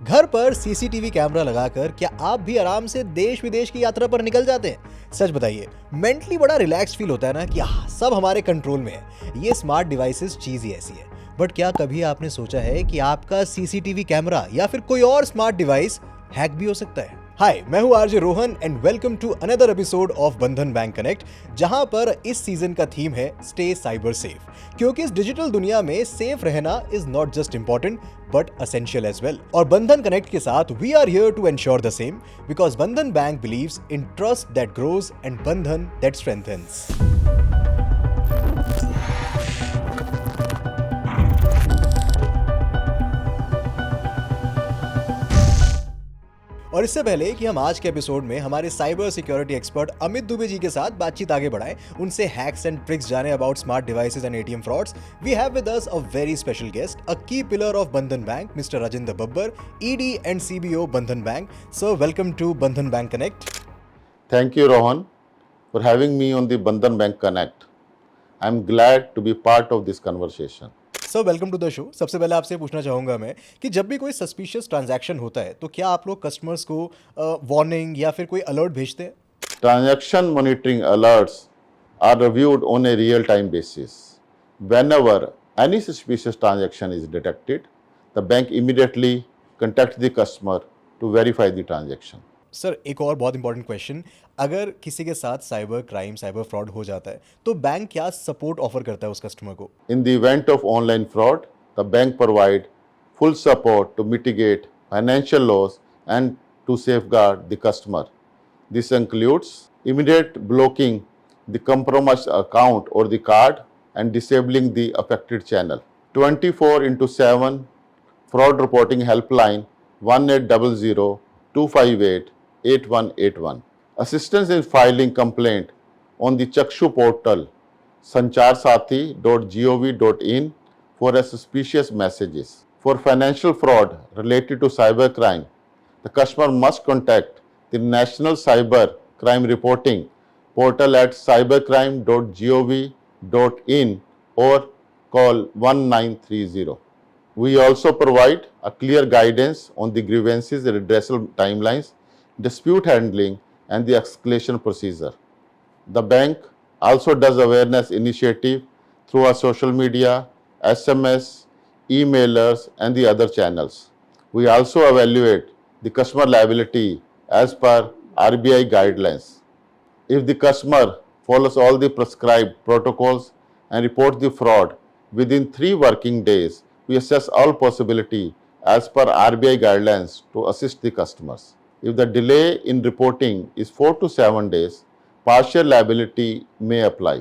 घर पर CCTV camera लगाकर क्या आप भी आराम से देश विदेश की यात्रा पर निकल जाते हैं? सच बताइए, मेंटली बड़ा रिलैक्स फील होता है ना कि सब हमारे कंट्रोल में है। ये स्मार्ट डिवाइसेस चीज ही ऐसी है। बट क्या कभी आपने सोचा है कि आपका सीसीटीवी कैमरा या फिर कोई और स्मार्ट डिवाइस हैक भी हो सकता है? हाय, मैं हूं RJ Rohan and welcome to another episode of Bandhan bank connect, जहां पर इस सीजन का थीम है स्टे साइबर सेफ। क्योंकि इस डिजिटल दुनिया में सेफ रहना is not just important but essential as well. और बंधन कनेक्ट के साथ we are here to ensure the same, because Bandhan Bank believes in trust that grows and Bandhan that strengthens. और इससे पहले कि हम आज के एपिसोड में हमारे cyber security expert Amit Dubey ji के साथ बातचीत आगे बढ़ाएं, उनसे हैक्स एंड ट्रिक्स जाने about smart devices and ATM frauds, we have with us a very special guest, a key pillar of Bandhan Bank, mister Rajendra Babbar, ED and CBO Bandhan Bank. Sir, welcome to Bandhan bank Connect. Thank you, Rohan, for having me on the Bandhan Bank Connect. I'm glad to be part of this conversation. Sir, welcome to the show. सबसे पहले आपसे पूछना चाहूंगा मैं कि जब भी कोई सस्पिशियस ट्रांजैक्शन होता है तो क्या आप लोग कस्टमर्स को वार्निंग या फिर कोई अलर्ट भेजते हैं? Transaction monitoring alerts are reviewed on a real-time basis. Whenever any suspicious transaction is detected, the bank immediately contacts the customer to verify the transaction. Sir, एक और बहुत इंपॉर्टेंट क्वेश्चन, अगर किसी के साथ साइबर क्राइम, साइबर फ्रॉड हो जाता है तो बैंक क्या सपोर्ट ऑफर करता है उस कस्टमर को? In the event of online fraud, the bank provide full support to mitigate financial loss and to safeguard the customer. This includes immediate blocking the compromised account or the card and disabling the affected channel. 24/7 fraud reporting helpline 1800-258-8181. Assistance in filing complaint on the Chakshu portal sancharsathi.gov.in for suspicious messages. For financial fraud related to cybercrime, the customer must contact the National Cyber Crime Reporting portal at cybercrime.gov.in or call 1930. We also provide a clear guidance on the grievances, redressal timelines, dispute handling, and the escalation procedure. The bank also does awareness initiative through our social media, SMS, emailers, and the other channels. We also evaluate the customer liability as per RBI guidelines. If the customer follows all the prescribed protocols and reports the fraud within 3 working days, we assess all possibility as per RBI guidelines to assist the customers. If the delay in reporting is 4 to 7 days, partial liability may apply.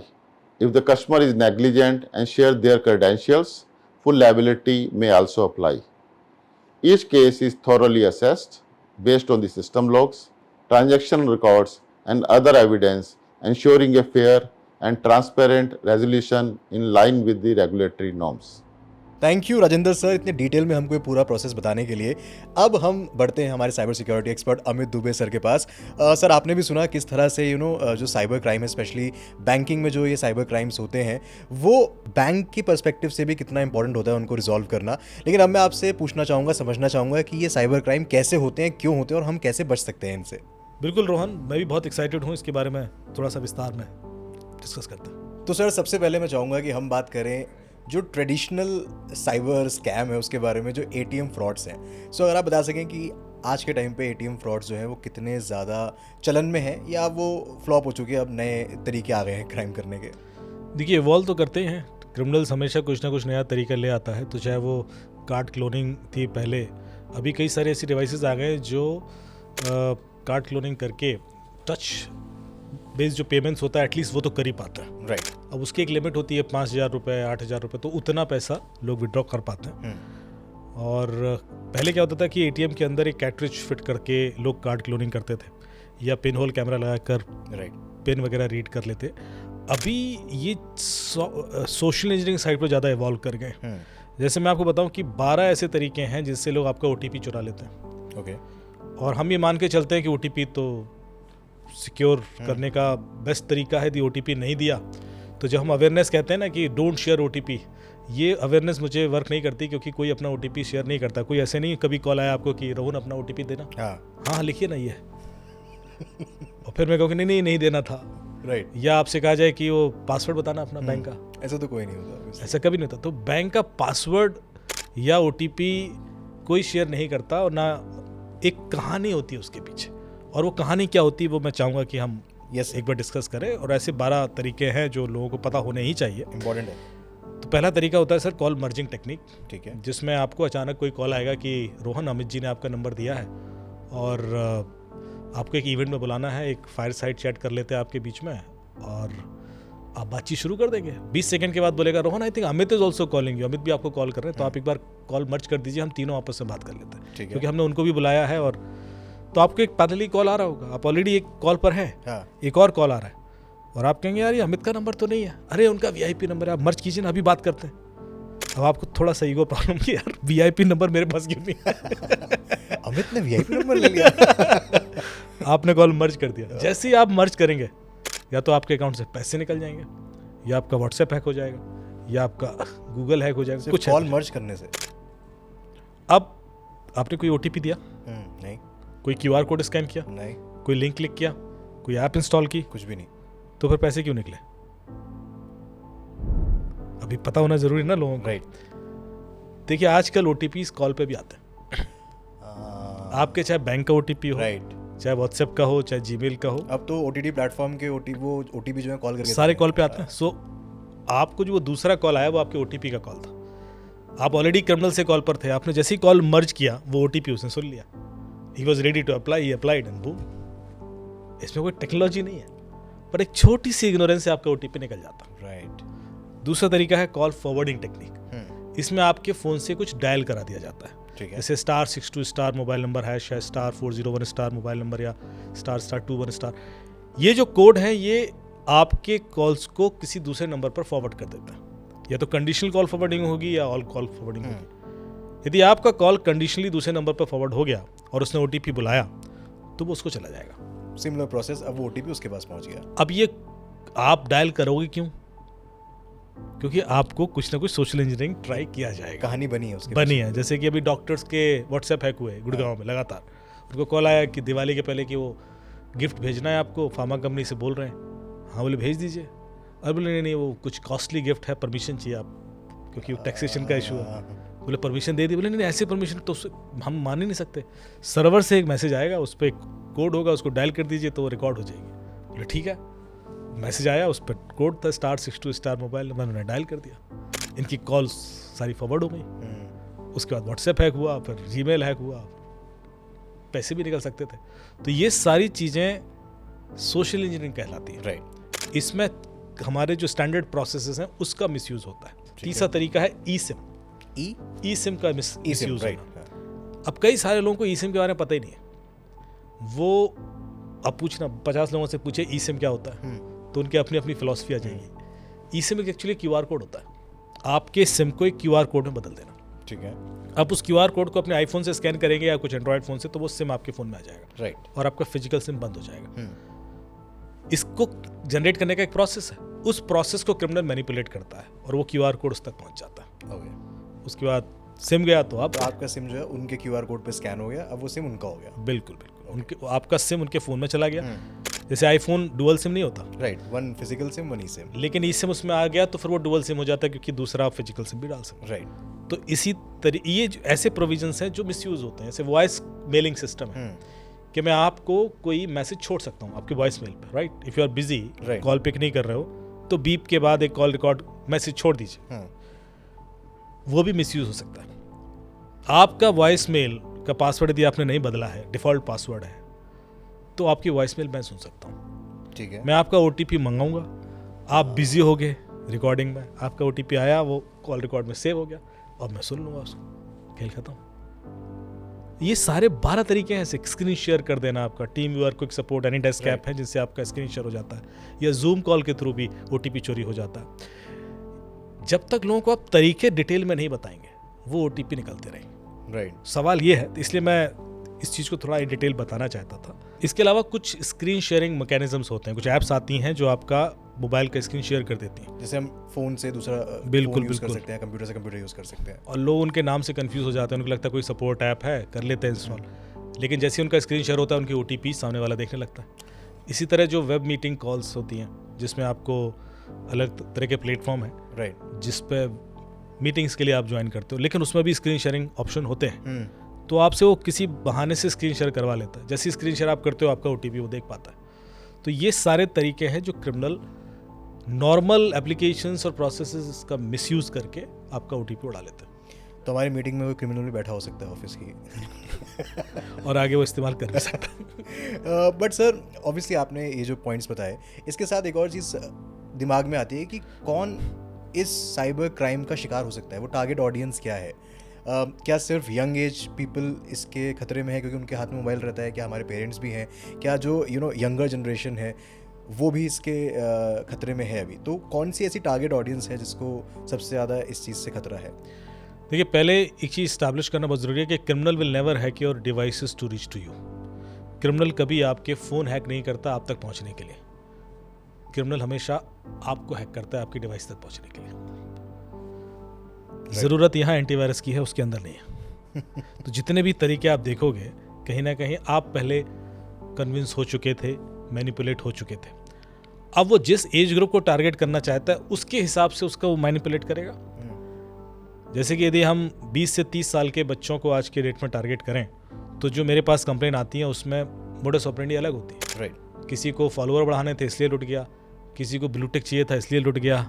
If the customer is negligent and shares their credentials, full liability may also apply. Each case is thoroughly assessed based on the system logs, transaction records, and other evidence, ensuring a fair and transparent resolution in line with the regulatory norms. Thank you Rajendra sir, इतने detail में हमको ये पूरा process बताने के लिए। अब हम बढ़ते हैं हमारे cyber security expert Amit Dubey sir के पास। सर, आपने भी सुना किस तरह से जो साइबर क्राइम है, स्पेशली बैंकिंग में जो ये साइबर क्राइम्स होते हैं, वो बैंक की पर्सपेक्टिव से भी कितना इंपॉर्टेंट होता है उनको रिजॉल्व करना। लेकिन अब मैं आपसे पूछना चाहूँगा, समझना चाहूँगा कि ये साइबर क्राइम कैसे होते हैं, क्यों होते हैं और हम कैसे बच सकते हैं इनसे। बिल्कुल रोहन, मैं भी बहुत एक्साइटेड हूँ इसके बारे में थोड़ा सा विस्तार में डिस्कस करते हैं। तो सर, सबसे पहले मैं चाहूँगा कि हम बात करें जो ट्रेडिशनल साइबर स्कैम है उसके बारे में, जो एटीएम फ्रॉड्स हैं। सो अगर आप बता सकें कि आज के टाइम पे एटीएम फ्रॉड्स जो हैं वो कितने ज़्यादा चलन में हैं या वो फ्लॉप हो चुके हैं, अब नए तरीके आ गए हैं क्राइम करने के? देखिए, इवॉल्व तो करते हैं, क्रिमिनल्स हमेशा कुछ ना कुछ नया तरीका ले आता है। तो चाहे वो कार्ड क्लोनिंग थी पहले, अभी कई सारे ऐसी डिवाइसेस आ गए जो कार्ड क्लोनिंग करके टच बेस्ड जो पेमेंट्स होता है एटलीस्ट वो तो कर ही पाता है। राइट। अब उसकी एक लिमिट होती है 5,000 रुपये, 8,000 रुपये, तो उतना पैसा लोग विड्रॉ कर पाते हैं। और पहले क्या होता था कि एटीएम के अंदर एक कैट्रिज फिट करके लोग कार्ड क्लोनिंग करते थे या पिन होल कैमरा लगाकर पिन वगैरह रीड कर लेते। अभी ये सोशल इंजीनियरिंग साइड पर ज़्यादा इवॉल्व कर गए। जैसे मैं आपको बताऊं कि 12 ऐसे तरीके हैं जिससे लोग आपका ओटीपी चुरा लेते हैं। ओके। और हम ये मान के चलते हैं कि ओटीपी तो सिक्योर करने का बेस्ट तरीका है, यदि ओटीपी नहीं दिया तो जब हम अवेयरनेस कहते हैं ना कि डोंट शेयर ओटीपी, ये अवेयरनेस मुझे वर्क नहीं करती, क्योंकि कोई अपना OTP शेयर नहीं करता। कोई ऐसे नहीं कभी कॉल आया आपको कि रोहन अपना OTP देना, हाँ लिखिए ना ये और फिर मैं कहूँगी नहीं देना था, राइट। या आपसे कहा जाए कि वो पासवर्ड बताना अपना बैंक का, ऐसा तो कोई नहीं होता, ऐसा कभी नहीं होता। तो बैंक का पासवर्ड या OTP कोई शेयर नहीं करता, और ना एक कहानी होती है उसके पीछे, और वो कहानी क्या होती है वो मैं चाहूँगा कि हम एक बार डिस्कस करें। और ऐसे 12 तरीके हैं जो लोगों को पता होने ही चाहिए, इंपॉर्टेंट है। तो पहला तरीका होता है सर कॉल मर्जिंग टेक्निक, ठीक है। जिसमें आपको अचानक कोई कॉल आएगा कि रोहन अमित जी ने आपका नंबर दिया है और आपको एक इवेंट में बुलाना है, एक फायर साइड चैट कर लेते हैं आपके बीच में, और आप बातचीत शुरू कर देंगे। 20 सेकंड के बाद बोलेगा Rohan I think Amit is also calling you, Amit भी आपको कॉल कर रहे हैं, तो आप एक बार कॉल मर्ज कर दीजिए, हम तीनों आपस में बात कर लेते हैं, क्योंकि हमने उनको भी बुलाया है। और तो आपको एक पैरेलली कॉल आ रहा होगा, आप ऑलरेडी एक कॉल पर हैं, एक और कॉल आ रहा है, और आप कहेंगे यार ये अमित का नंबर तो नहीं है, अरे उनका VIP नंबर है, आप मर्ज कीजिए ना, अभी बात करते हैं। अब आपको थोड़ा सा ईगो प्रॉब्लम कि यार VIP नंबर मेरे पास क्यों नहीं है अमित ने VIP नंबर ले लिया आपने कॉल मर्ज कर दिया। जैसे ही आप मर्ज करेंगे, या तो आपके अकाउंट से पैसे निकल जाएंगे, या आपका WhatsApp हैक हो जाएगा, या आपका Google हैक हो जाएगा, कुछ कॉल मर्ज करने से। अब आपने कोई OTP दिया नहीं, कोई QR कोड स्कैन किया नहीं, कोई लिंक क्लिक किया, कोई ऐप इंस्टॉल की, कुछ भी नहीं, तो फिर पैसे क्यों निकले? अभी पता होना जरूरी ना लोगों को। राइट। देखिए आजकल OTP कॉल पे भी आते हैं, आपके चाहे बैंक का OTP हो, राइट, चाहे WhatsApp का हो, चाहे Gmail का हो, अब तो OTT प्लेटफॉर्म के OTP जो है कॉल करके सारे कॉल पे आते हैं। सो आपको जो वो दूसरा कॉल आया वो आपके OTP का कॉल था, आप ऑलरेडी क्रिमिनल से कॉल पर थे, आपने जैसे ही कॉल मर्ज किया वो OTP उसने सुन लिया, he was ready to apply, he applied and boom. इसमें कोई टेक्नोलॉजी नहीं है, पर एक छोटी सी इग्नोरेंस से आपका OTP निकल जाता है। राइट। दूसरा तरीका है कॉल फॉरवर्डिंग टेक्निक। इसमें आपके फ़ोन से कुछ डायल करा दिया जाता है, ठीक है। जैसे *62* मोबाइल नंबर है, या *401* मोबाइल नंबर, या **21*। ये जो कोड है ये आपके कॉल्स को किसी दूसरे नंबर पर फॉरवर्ड कर देता है, या तो कंडीशनल कॉल फॉरवर्डिंग होगी या ऑल कॉल फॉरवर्डिंग होगी। यदि आपका कॉल कंडीशनली दूसरे नंबर पर फॉरवर्ड हो गया और उसने OTP बुलाया तो वो उसको चला जाएगा। सिमिलर प्रोसेस, अब वो OTP उसके पास पहुंच गया। अब ये आप डायल करोगे क्यों? क्योंकि आपको कुछ ना कुछ सोशल इंजीनियरिंग ट्राई किया जाएगा, कहानी बनी है उसके बनी है। जैसे कि अभी डॉक्टर्स के WhatsApp हैक हुए गुड़गांव में लगातार, उनको कॉल आया कि दिवाली के पहले कि वो गिफ्ट भेजना है आपको, फार्मा कंपनी से बोल रहे हैं। हाँ बोले भेज दीजिए, और बोले नहीं वो कुछ कॉस्टली गिफ्ट है, परमिशन चाहिए आप, क्योंकि वो टैक्सेशन का इशू है। बोले परमिशन दे दी, बोले नहीं ऐसे परमिशन तो हम मान ही नहीं सकते, सर्वर से एक मैसेज आएगा, उस पर एक कोड होगा, उसको डायल कर दीजिए तो रिकॉर्ड हो जाएगी। बोले ठीक है, मैसेज आया, उस पर कोड था *62* मोबाइल नंबर, मैंने डायल कर दिया, इनकी कॉल्स सारी फॉरवर्ड हो गई। उसके बाद WhatsApp हैक हुआ, फिर Gmail हैक हुआ, पैसे भी निकल सकते थे। तो ये सारी चीज़ें सोशल इंजीनियरिंग कहलाती है। राइट। इसमें हमारे जो स्टैंडर्ड प्रोसेसेस हैं उसका मिसयूज़ होता है। तीसरा तरीका है eSIM। eSIM का मिसयूज़ होना। अब कई सारे लोगों को eSIM के बारे में पता ही नहीं है। वो अब पूछना 50 लोगों से पूछे eSIM क्या होता है, तो उनकी अपनी अपनी फिलॉसफी आ जाएगी। eSIM एक एक्चुअली QR कोड होता है, आपके सिम को एक QR कोड में बदल देना। ठीक है। आप उस QR कोड को अपने आईफोन से स्कैन करेंगे या कुछ एंड्रॉयड फोन से, तो वो सिम आपके फोन में आ जाएगा। राइट। और आपका फिजिकल सिम बंद हो जाएगा। इसको जनरेट करने का एक प्रोसेस है, उस प्रोसेस को क्रिमिनल मैनिपुलेट करता है और वो QR कोड उस तक पहुंच जाता है। उसके बाद सिम गया तो आपका सिम जो है उनके QR कोड पे स्कैन हो गया, अब वो सिम उनका हो गया। बिल्कुल बिल्कुल, उनके आपका सिम उनके फोन में चला गया। जैसे आईफोन डुअल सिम नहीं होता, right, one physical SIM one e SIM, लेकिन ई सिम उसमें आ गया तो फिर वो डुअल सिम हो जाता है, क्योंकि दूसरा आप फिजिकल सिम भी डाल सकते हैं। राइट। तो इसी तरीके ये ऐसे प्रोविजंस हैं जो मिसयूज होते हैं। जैसे वॉइस मेलिंग सिस्टम है कि मैं आपको कोई मैसेज छोड़ सकता हूँ आपके वॉइस मेल पे, right. If you are busy, call pick नहीं कर रहे हो, तो बीप के बाद एक कॉल रिकॉर्ड मैसेज छोड़ दीजिए, वो भी मिसयूज हो सकता है। आपका वॉइस मेल का पासवर्ड यदि आपने नहीं बदला है, डिफॉल्ट पासवर्ड है, तो आपकी वॉइस मेल मैं सुन सकता हूँ। ठीक है। मैं आपका OTP मंगाऊंगा, आप बिजी हो गए रिकॉर्डिंग में, आपका OTP आया, वो कॉल रिकॉर्ड में सेव हो गया और मैं सुन लूँगा उसको, खेल खत्म। ये सारे 12 तरीके हैं। स्क्रीन शेयर कर देना, आपका team viewer, quick support, any desk app है जिससे आपका स्क्रीन शेयर हो जाता है, या जूम कॉल के थ्रू भी OTP चोरी हो जाता है। जब तक लोगों को आप तरीके डिटेल में नहीं बताएंगे, वो OTP निकलते रहेंगे। राइट। सवाल ये है, इसलिए मैं इस चीज़ को थोड़ा डिटेल बताना चाहता था। इसके अलावा कुछ स्क्रीन शेयरिंग मैकेनिज्म्स होते हैं, कुछ ऐप्स आती हैं जो आपका मोबाइल का स्क्रीन शेयर कर देती हैं। जैसे हम फोन से दूसरा बिल्कुल यूज़ कर बिल्कुल सकते हैं, कंप्यूटर से कंप्यूटर यूज़ कर सकते हैं। और लोग उनके नाम से कंफ्यूज हो जाते हैं, उनको लगता है कोई सपोर्ट ऐप है, कर लेते हैं इंस्टॉल, लेकिन जैसे ही उनका स्क्रीन शेयर होता है उनकी OTP सामने वाला देखने लगता है। इसी तरह जो वेब मीटिंग कॉल्स होती हैं जिसमें आपको अलग तरह के प्लेटफॉर्म है राइट। जिस पे मीटिंग्स के लिए आप ज्वाइन करते हो, लेकिन उसमें भी स्क्रीन शेयरिंग ऑप्शन होते हैं। तो आपसे वो किसी बहाने से स्क्रीन शेयर करवा लेता है, जैसे स्क्रीन शेयर आप करते हो आपका OTP वो देख पाता है। तो ये सारे तरीके हैं जो क्रिमिनल नॉर्मल एप्लीकेशंस और प्रोसेसेस का मिसयूज़ करके आपका OTP उड़ा लेते हैं। तो हमारी मीटिंग में कोई क्रिमिनल भी बैठा हो सकता है ऑफिस की और आगे वो इस्तेमाल कर भी सकता है। बट सर ऑब्वियसली आपने ये जो पॉइंट्स बताए, इसके साथ एक और चीज़ दिमाग में आती है कि कौन इस साइबर क्राइम का शिकार हो सकता है, वो टारगेट ऑडियंस क्या है। क्या सिर्फ यंग एज पीपल इसके खतरे में है क्योंकि उनके हाथ में मोबाइल रहता है? क्या हमारे पेरेंट्स भी हैं? क्या जो यंगर जनरेशन है वो भी इसके खतरे में है अभी? तो कौन सी ऐसी टारगेट ऑडियंस है जिसको सबसे ज़्यादा इस चीज़ से खतरा है? देखिए, पहले एक चीज़ इस्टेब्लिश करना बहुत ज़रूरी है कि criminal will never hack your devices to reach to you. Criminal कभी आपके फ़ोन हैक नहीं करता आप तक पहुंचने के लिए। क्रिमिनल हमेशा आपको हैक करता है आपकी डिवाइस तक पहुंचने के लिए। ज़रूरत यहाँ एंटीवायरस की है, उसके अंदर नहीं है। तो जितने भी तरीके आप देखोगे कहीं ना कहीं आप पहले कन्विंस हो चुके थे, मैनिपुलेट हो चुके थे। अब वो जिस एज ग्रुप को टारगेट करना चाहता है उसके हिसाब से उसका वो मैनिपुलेट करेगा। जैसे कि यदि हम 20 से 30 साल के बच्चों को आज के डेट में टारगेट करें तो जो मेरे पास कंप्लेन आती है उसमें मोडस ऑपरेंडी अलग होती है। राइट। किसी को फॉलोअर बढ़ाने थे इसलिए लुट गया, किसी को ब्लू टिक चाहिए था इसलिए लुट गया,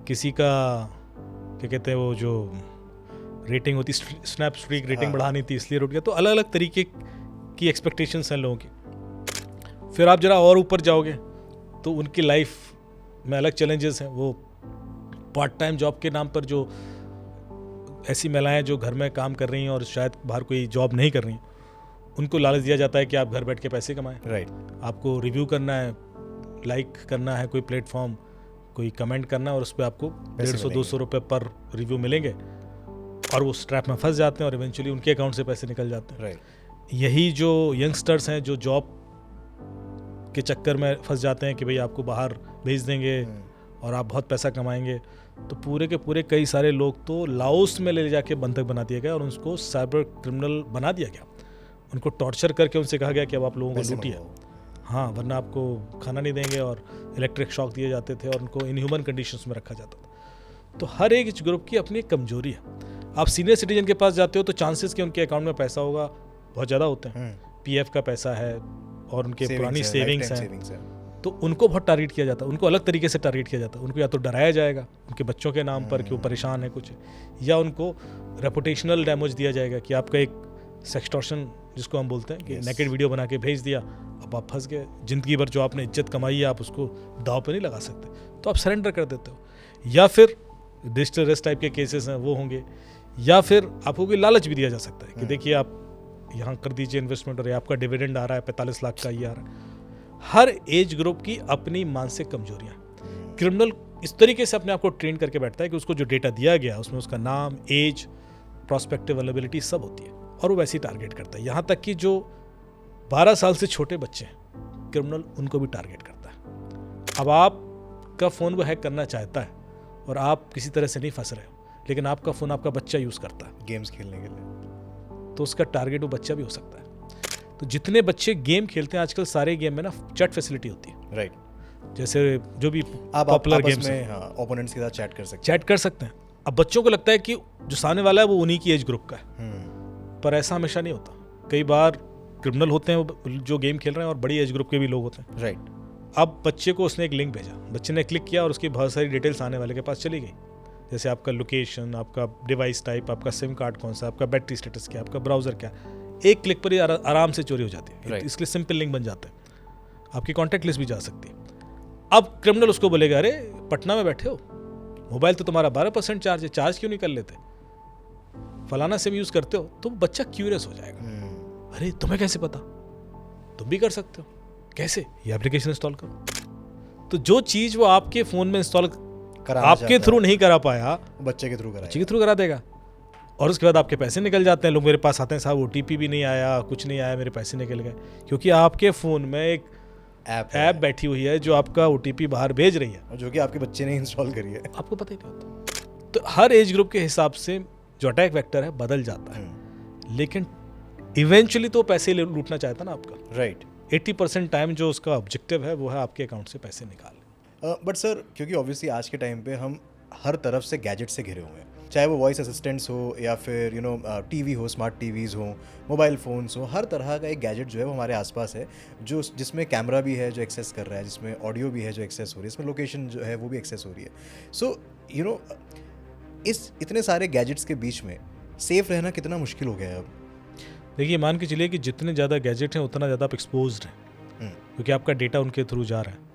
किसी का क्या कहते हैं वो जो रेटिंग होती स्नैप स्ट्रीक रेटिंग बढ़ानी थी इसलिए लुट गया। तो अलग अलग तरीके की एक्सपेक्टेशंस हैं लोगों की। फिर आप जरा और ऊपर जाओगे तो उनकी लाइफ में अलग चैलेंजेस हैं। वो पार्ट टाइम जॉब के नाम पर जो ऐसी महिलाएं जो घर में काम कर रही हैं और शायद बाहर कोई जॉब नहीं कर रही, उनको लालच दिया जाता है कि आप घर बैठ के पैसे कमाएं। राइट। आपको रिव्यू करना है, लाइक करना है कोई प्लेटफॉर्म, कोई कमेंट करना है और उस पर आपको 150-200 रुपये पर रिव्यू मिलेंगे और वो स्ट्रैप में फंस जाते हैं और इवेंचुअली उनके अकाउंट से पैसे निकल जाते हैं। राइट। यही जो यंगस्टर्स हैं जो जॉब के चक्कर में फंस जाते हैं कि भाई आपको बाहर भेज देंगे और आप बहुत पैसा कमाएंगे, तो पूरे के पूरे कई सारे लोग तो लाओस में ले जाके बंधक बना दिया गया और उनको साइबर क्रिमिनल बना दिया गया। उनको टॉर्चर करके उनसे कहा गया कि अब आप लोगों को लूटिए, हाँ वरना आपको खाना नहीं देंगे, और इलेक्ट्रिक शॉक दिए जाते थे और उनको इनह्यूमन कंडीशंस में रखा जाता था। तो हर एक ग्रुप की अपनी एक कमजोरी है। आप सीनियर सिटीजन के पास जाते हो तो चांसेस कि उनके अकाउंट में पैसा होगा बहुत ज़्यादा होते हैं। PF का पैसा है और उनके पुरानी सेविंग्स हैं, तो उनको बहुत टारगेट किया जाता है, उनको अलग तरीके से टारगेट किया जाता है। उनको या तो डराया जाएगा उनके बच्चों के नाम पर कि वो परेशान है कुछ, या उनको रेपुटेशनल डैमेज दिया जाएगा कि आपका एक सेक्सटॉर्शन जिसको हम बोलते हैं कि नेकेड वीडियो बना के भेज दिया, अब आप फंस गए, ज़िंदगी भर जो आपने इज्जत कमाई है आप उसको दाव पे नहीं लगा सकते, तो आप सरेंडर कर देते हो। या फिर डिजिटल अरेस्ट टाइप के केसेस हैं वो होंगे, या फिर आपको कोई लालच भी दिया जा सकता है कि देखिए आप यहाँ कर दीजिए इन्वेस्टमेंट और आपका डिविडेंड आ रहा है 45 लाख का ये आ रहा है। हर एज ग्रुप की अपनी मानसिक कमजोरियाँ। क्रिमिनल इस तरीके से अपने आप को ट्रेन करके बैठता है कि उसको जो डेटा दिया गया उसमें उसका नाम, एज, प्रॉस्पेक्टिव अवेलेबिलिटी सब होती है और वो वैसे ही टारगेट करता है। यहाँ तक कि जो 12 साल से छोटे बच्चे हैं क्रिमिनल उनको भी टारगेट करता है। अब आपका फ़ोन वो हैक करना चाहता है और आप किसी तरह से नहीं फंस रहे हो, लेकिन आपका फ़ोन आपका बच्चा यूज़ करता है गेम्स खेलने के लिए, तो उसका टारगेट वो बच्चा भी हो सकता है। तो जितने बच्चे गेम खेलते हैं आजकल सारे गेम में ना चैट फैसिलिटी होती है। राइट। जैसे जो भी आप पॉपुलर आपस गेम्स में हैं ओपोनेंट्स के साथ चैट कर सकते हैं। अब बच्चों को लगता है कि जो सामने वाला है वो उन्हीं की एज ग्रुप का है, पर ऐसा हमेशा नहीं होता। कई बार क्रिमिनल होते हैं जो गेम खेल रहे हैं और बड़ी एज ग्रुप के भी लोग होते हैं। राइट। अब बच्चे को उसने एक लिंक भेजा, बच्चे ने क्लिक किया और उसकी बहुत सारी डिटेल्स आने वाले के पास चली गई, जैसे आपका लोकेशन, आपका डिवाइस टाइप, आपका सिम कार्ड कौन सा, आपका बैटरी स्टेटस क्या, आपका ब्राउजर क्या, एक क्लिक पर ही आराम से चोरी हो जाती है। Right. इसलिए सिंपल लिंक बन जाते हैं, आपकी कॉन्टैक्ट लिस्ट भी जा सकती है। अब क्रिमिनल उसको बोलेगा अरे पटना में बैठे हो, मोबाइल तो तुम्हारा 12% चार्ज है, चार्ज क्यों नहीं कर लेते, फलाना सिम यूज़ करते हो, तो बच्चा क्यूरियस हो जाएगा। अरे तुम्हें कैसे पता, तुम भी कर सकते हो, कैसे, ये एप्लीकेशन इंस्टॉल करो। तो जो चीज़ वो आपके फ़ोन में इंस्टॉल आपके थ्रू नहीं करा पाया, बच्चे के थ्रू करा करा देगा। और उसके बाद आपके पैसे निकल जाते हैं। लोग मेरे पास आते हैं, साहब OTP भी नहीं आया, कुछ नहीं आया, मेरे पैसे निकल गए। क्योंकि आपके फ़ोन में एक ऐप बैठी हुई है जो आपका OTP बाहर भेज रही है, और जो कि आपके बच्चे ने इंस्टॉल करी है। आपको पता ही नहीं होता। तो हर एज ग्रुप के हिसाब से जो अटैक वेक्टर है बदल जाता है, लेकिन इवेंचुअली तो पैसे लूटना चाहता ना आपका। राइट। 80% टाइम जो उसका ऑब्जेक्टिव है वो है आपके अकाउंट से पैसे निकाल। बट सर, क्योंकि ऑब्वियसली आज के टाइम पे हम हर तरफ से गैजेट से घिरे हुए हैं, चाहे वो वॉइस असिस्टेंट्स हो या फिर टीवी हो, स्मार्ट टीवीज़ हो, मोबाइल फ़ोन्स हो, हर तरह का एक गैजेट जो है वो हमारे आसपास है, जो जिसमें कैमरा भी है जो एक्सेस कर रहा है, जिसमें ऑडियो भी है जो एक्सेस हो रही है, इसमें लोकेशन जो है वो भी एक्सेस हो रही है। सो इस इतने सारे गैजेट्स के बीच में सेफ रहना कितना मुश्किल हो गया है अब? देखिए, मान के चलिए कि जितने ज़्यादा गैजेट हैं उतना ज़्यादा आप एक्सपोज्ड हैं, क्योंकि आपका डेटा उनके थ्रू जा रहा है।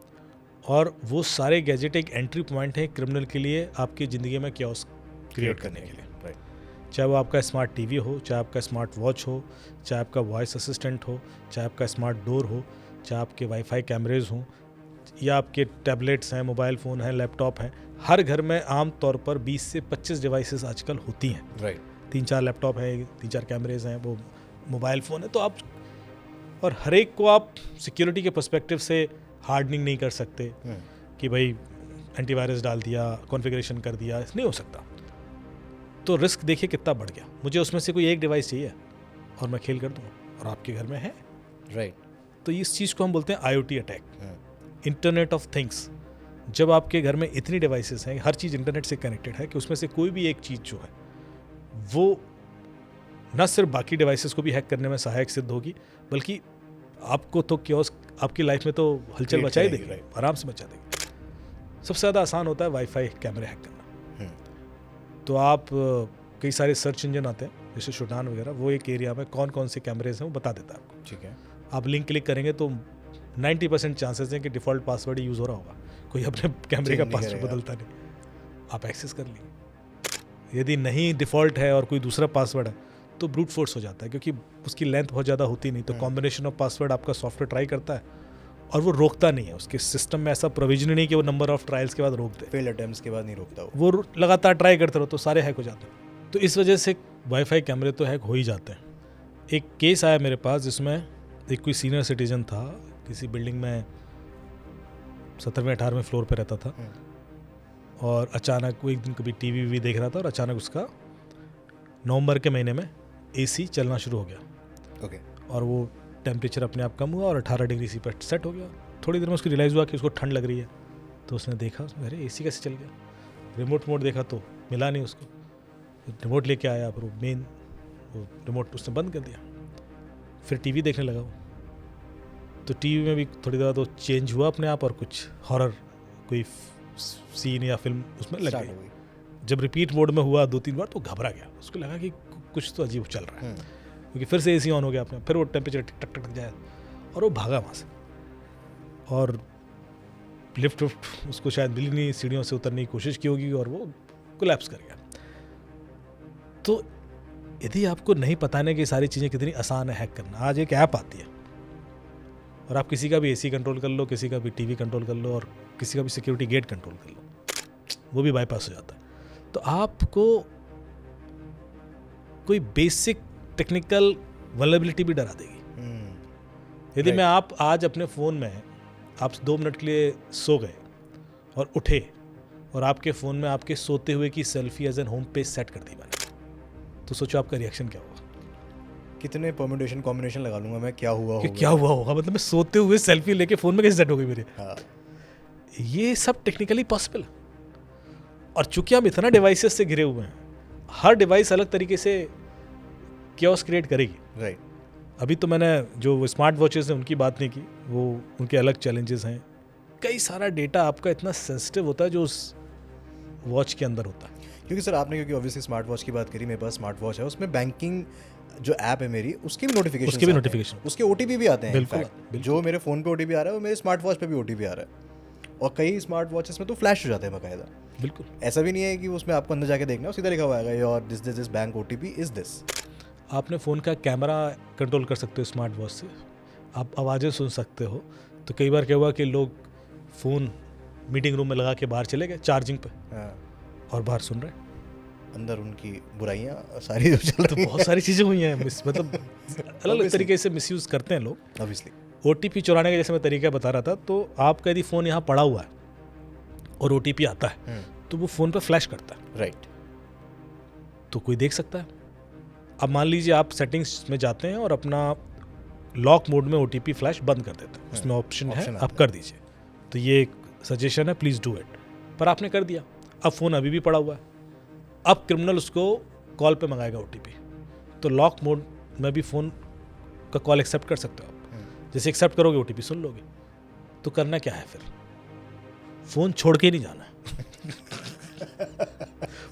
और वो सारे गैजेट एक एंट्री पॉइंट है क्रिमिनल के लिए आपकी ज़िंदगी में क्योस क्रिएट करने के लिए। राइट। चाहे वो आपका स्मार्ट टीवी हो, चाहे आपका स्मार्ट वॉच हो, चाहे आपका वॉइस असिस्टेंट हो, चाहे आपका स्मार्ट डोर हो, चाहे आपके वाईफाई कैमरेज हों, या आपके टैबलेट्स हैं, मोबाइल फ़ोन हैं, लैपटॉप हैं। हर घर में आम तौर पर 20 से 25 डिवाइसेस आजकल होती हैं। राइट। 3-4 लैपटॉप हैं, 3-4 कैमरेज हैं, वो मोबाइल फ़ोन है। तो आप, और हर एक को आप सिक्योरिटी के पर्सपेक्टिव से हार्डनिंग नहीं कर सकते कि भाई एंटीवायरस डाल दिया, कॉन्फ़िगरेशन कर दिया, नहीं हो सकता। तो रिस्क देखिए कितना बढ़ गया। मुझे उसमें से कोई एक डिवाइस चाहिए और मैं खेल कर दूँ, और आपके घर में है। राइट। तो इस चीज़ को हम बोलते हैं IoT attack, internet of things. जब आपके घर में इतनी डिवाइसेस हैं, हर चीज़ इंटरनेट से कनेक्टेड है, कि उसमें से कोई भी एक चीज़ जो है वो न सिर्फ बाकी डिवाइसेस को भी हैक करने में सहायक सिद्ध होगी, बल्कि आपको तो क्योस आपकी लाइफ में तो हलचल मचा ही देगी, आराम से मचा देगी। सबसे ज़्यादा आसान होता है वाईफाई कैमरे हैक करना। तो आप कई सारे सर्च इंजन आते हैं जैसे शोडान वगैरह, वो एक एरिया में कौन कौन से कैमरेज हैं वो बता देता है आपको। ठीक है। आप लिंक क्लिक करेंगे तो 90% चांसेस हैं कि डिफ़ॉल्ट पासवर्ड यूज़ हो रहा होगा, कोई अपने कैमरे का पासवर्ड बदलता नहीं, आप एक्सेस कर लेंगे। यदि नहीं डिफ़ॉल्ट है और कोई दूसरा पासवर्ड है तो ब्रूट फोर्स हो जाता है, क्योंकि उसकी लेंथ बहुत ज़्यादा होती नहीं। तो कॉम्बिनेशन ऑफ पासवर्ड आपका सॉफ्टवेयर ट्राई करता है और वो रोकता नहीं है। उसके सिस्टम में ऐसा प्रोविजन नहीं कि वो नंबर ऑफ ट्रायल्स के बाद रोक दे, फेल अटेम्प्ट्स के बाद नहीं रोकता वो लगातार ट्राई करते रहो तो सारे हैक हो जाते हैं। तो इस वजह से वाईफाई कैमरे तो हैक हो ही जाते हैं। एक केस आया मेरे पास जिसमें एक कोई सीनियर सिटीजन था, किसी बिल्डिंग में 17वें 18वें फ्लोर पे रहता था, और अचानक वो एक दिन कभी टीवी भी देख रहा था और अचानक उसका नवंबर के महीने में AC चलना शुरू हो गया। ओके। और वो टेम्परेचर अपने आप कम हुआ और 18 डिग्री सी पर सेट हो गया। थोड़ी देर में उसको रियलाइज़ हुआ कि उसको ठंड लग रही है, तो उसने देखा अरे AC कैसे चल गया। रिमोट मोड देखा तो मिला नहीं उसको, रिमोट लेके आया, फिर वो रिमोट उसने बंद कर दिया। फिर टीवी देखने लगा वो, तो टीवी में भी थोड़ी देर बाद वो चेंज हुआ अपने आप और कुछ हॉरर कोई सीन या फिल्म उसमें लग गई। जब रिपीट मोड में हुआ 2-3 बार तो घबरा गया, उसको लगा कि कुछ तो अजीब चल रहा है, क्योंकि फिर से AC ऑन हो गया अपने, फिर वो टेम्परेचर टक टक जाए और वो भागा वहाँ से। और लिफ्ट उसको शायद मिली नहीं, सीढ़ियों से उतरने की कोशिश की होगी और वो कोलैप्स कर गया। तो यदि आपको नहीं पता है कि सारी चीज़ें कितनी आसान है हैक करना, आज एक ऐप आती है और आप किसी का भी AC कंट्रोल कर लो, किसी का भी टीवी कंट्रोल कर लो और किसी का भी सिक्योरिटी गेट कंट्रोल कर लो, वो भी बाईपास हो जाता है। तो आपको कोई बेसिक टेक्निकल वल्नरेबिलिटी भी डरा देगी। यदि मैं आप आज अपने फ़ोन में आप 2 मिनट के लिए सो गए और उठे और आपके फ़ोन में आपके सोते हुए की selfie as an home page set कर दी मैंने, तो सोचो आपका रिएक्शन क्या होगा। कितने परम्यूटेशन कॉम्बिनेशन लगा लूंगा मैं, क्या हुआ होगा, क्या हुआ होगा, मतलब मैं सोते हुए सेल्फी लेके फ़ोन में कैसे सेट हो गई मेरे। हाँ। ये सब टेक्निकली पॉसिबल है। और चूंकि हम इतना डिवाइसेस से घिरे हुए हैं, हर डिवाइस अलग तरीके से क्योस क्रिएट करेगी। राइट। अभी तो मैंने जो स्मार्ट वॉचेस हैं उनकी बात नहीं की, वो उनके अलग चैलेंजेस हैं। कई सारा डेटा आपका इतना सेंसिटिव होता है जो उस वॉच के अंदर होता है। क्योंकि सर आपने क्योंकि ऑब्वियसली स्मार्ट वॉच की बात करी, मेरे पास स्मार्ट वॉच है, उसमें बैंकिंग जो ऐप है मेरी उसकी भी नोटिफिकेशन, उसके OTP भी आते हैं। बिल्कुल। जो मेरे फ़ोन पे OTP आ रहा है वो मेरे स्मार्ट वॉच पे भी OTP आ रहा है, और कई स्मार्ट वॉचेस में तो फ्लैश हो जाते हैं बाकायदा। बिल्कुल, ऐसा भी नहीं है कि उसमें आपको अंदर जाके देखना है, सीधा लिखा हुआ है your this bank OTP is this. आपने फ़ोन का कैमरा कंट्रोल कर सकते हो स्मार्ट वॉच से, आप आवाज़ें सुन सकते हो। तो कई बार क्या हुआ कि लोग फ़ोन मीटिंग रूम में लगा के बाहर चले गए चार्जिंग पे, और बाहर सुन रहे हैं। अंदर उनकी बुराइयाँ सारी जो चल तो रही बहुत सारी चीज़ें हुई हैं मतलब अलग अलग तरीके से मिसयूज़ करते हैं लोग। हैं ऑब्वियसली। OTP चुराने का जैसे मैं तरीका बता रहा था, तो आपका यदि फ़ोन यहाँ पड़ा हुआ है और OTP आता है तो वो फ़ोन पे फ्लैश करता है, राइट। तो कोई देख सकता है। अब मान लीजिए आप सेटिंग्स में जाते हैं और अपना लॉक मोड में OTP फ्लैश बंद कर देते हैं, उसमें ऑप्शन है, आता आप कर दीजिए। तो ये एक सजेशन है, प्लीज़ डू इट। पर आपने कर दिया, अब फ़ोन अभी भी पड़ा हुआ है, अब क्रिमिनल उसको कॉल पे मंगाएगा OTP। तो लॉक मोड में भी फ़ोन का कॉल एक्सेप्ट कर सकते हो आप। जैसे एक्सेप्ट करोगे OTP सुन लोगे, तो करना क्या है फिर? फ़ोन छोड़ के नहीं जाना है।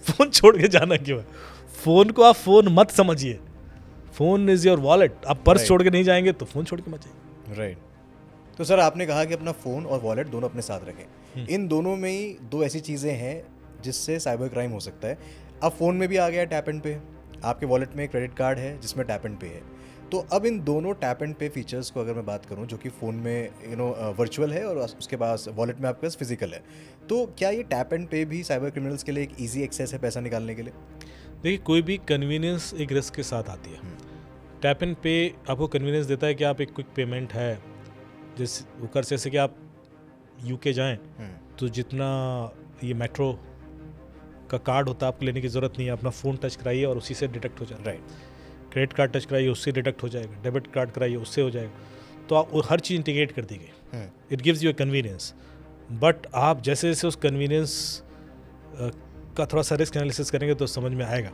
फ़ोन छोड़ के जाना क्यों है? फ़ोन को आप फ़ोन मत समझिए, फ़ोन इज़ योर वॉलेट। आप पर्स Right. छोड़ के नहीं जाएंगे तो फ़ोन छोड़ के मत जाइए। राइट। तो सर आपने कहा कि अपना फ़ोन और वॉलेट दोनों अपने साथ रखें। इन दोनों में ही दो ऐसी चीज़ें हैं जिससे साइबर क्राइम हो सकता है। अब फ़ोन में भी आ गया टैप एंड पे, आपके वॉलेट में क्रेडिट कार्ड है जिसमें टैप एंड पे है। तो अब इन दोनों टैप एंड पे फीचर्स को अगर मैं बात करूं, जो कि फ़ोन में वर्चुअल है और उसके पास वॉलेट में आपके पास फिजिकल है, तो क्या ये टैप एंड पे भी साइबर क्रिमिनल्स के लिए एक ईजी एक्सेस है पैसा निकालने के लिए? देखिए, कोई भी कन्वीनियंस एक रिस्क के साथ आती है। टैप एंड पे आपको कन्वीनियंस देता है कि आप एक क्विक पेमेंट है, जैसे वो कर, जैसे कि आप UK जाएं तो जितना ये मेट्रो का कार्ड होता है आपको लेने की ज़रूरत नहीं है, अपना फ़ोन टच कराइए और उसी से डिटेक्ट हो जाता है। राइट। क्रेडिट कार्ड टच कराइए उससे डिटेक्ट हो जाएगा, डेबिट कार्ड कराइए उससे हो जाएगा। तो आप वो हर चीज़ इंटीग्रेट कर दी गई। It gives U A convenience, but आप जैसे जैसे उस कन्वीनियंस का थोड़ा सा रिस्क एनालिसिस करेंगे तो समझ में आएगा।